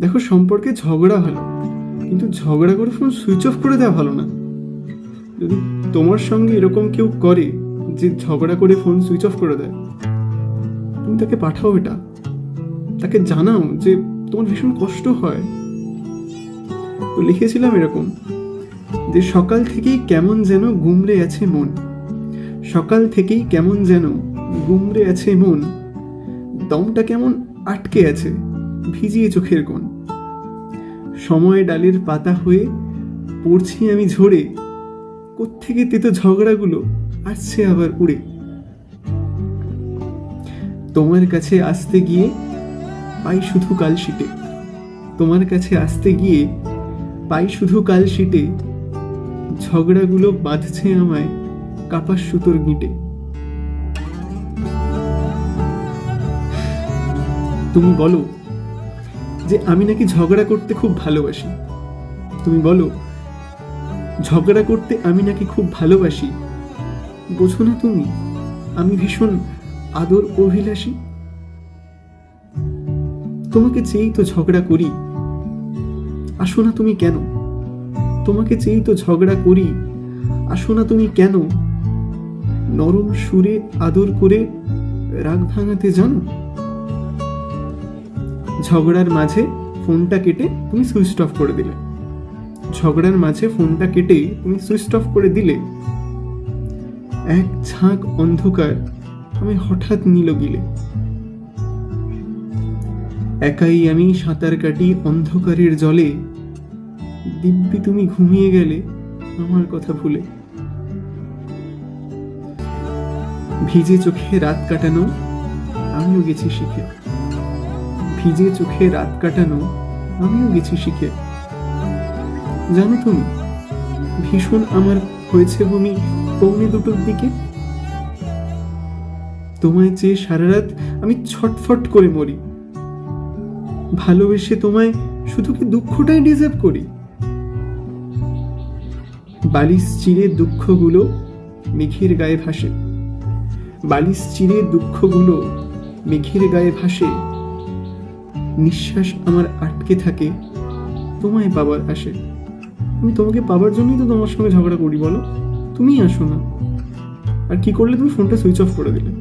দেখো, সম্পর্কে ঝগড়া ভালো, কিন্তু ঝগড়া করে ফোন সুইচ অফ করে দেওয়া ভালো না। যদি তোমার সঙ্গে এরকম কেউ করে যে ঝগড়া করে ফোন সুইচ অফ করে দেয়, তুমি তাকে পাঠাও, এটা তাকে জানাও যে তোমার ভীষণ কষ্ট হয়। তো লিখেছিলাম এরকম যে সকাল থেকেই কেমন যেন গুমড়ে আছে মন, সকাল থেকেই কেমন যেন গুমড়ে আছে মন, দমটা কেমন আটকে আছে ভিজিয়ে চোখের কোণ, সময় ডালের পাতা হয়ে পড়ছি আমি ঝরে, কোত্থেকে তেতো ঝগড়াগুলো আসছে আবার উড়ে। তোমার কাছে আসতে গিয়ে পাই শুধু কাল শিটে, তোমার কাছে আসতে গিয়ে পাই শুধু কাল শিটে, ঝগড়াগুলো বাঁধছে আমায় কাপাস সুতোর গিঁটে। তুমি বলো যে আমি নাকি ঝগড়া করতে খুব ভালোবাসি, তুমি বলো ঝগড়া করতে আমি নাকি খুব ভালোবাসি, বোঝো না তুমি আমি ভীষণ আদর অভিলাষী। তোমাকে চেয়েই তো ঝগড়া করি, আসো না তুমি কেন, তোমাকে চেয়েই তো ঝগড়া করি, আসো না তুমি কেন, নরম সুরে আদর করে রাগ ভাঙাতে জানো। ঝগড়ার মাঝে ফোনটা কেটে তুমি সুইচ অফ করে দিলে, ঝগড়ার মাঝে ফোনটা কেটে তুমি সুইচ অফ করে দিলে, এক ঝাঁক অন্ধকার আমি হঠাৎ নিল গিলে। একাই আমি সাঁতার কাটি অন্ধকারের জলে, দিব্যি তুমি ঘুমিয়ে গেলে আমার কথা ভুলে। ভিজে চোখে রাত কাটানো আমিও গেছি শিখে, ভিজে চোখে রাত কাটানো আমিও গেছি শিখে। জানো তুমি ভীষণ আমার হয়েছে বমি পৌনে দুটোর দিকে, তোমায় চেয়ে সারা রাত আমি ছটফট করে মরি, ভালোবেসে তোমায় শুধু কি দুঃখটাই ডিজার্ভ করি। বালিশ চিরে দুঃখগুলো মেঘের গায়ে ভাসে, বালিশ চিরে দুঃখগুলো মেঘের গায়ে ভাসে, নিঃশ্বাস আমার আটকে থাকে তোমায় পাবার আসে। আমি তোমাকে পাবার জন্যই তো তোমার সঙ্গে ঝগড়া করি, বলো তুমি আসো না, আর কি করলে তুমি ফোনটা সুইচ অফ করে দিলে।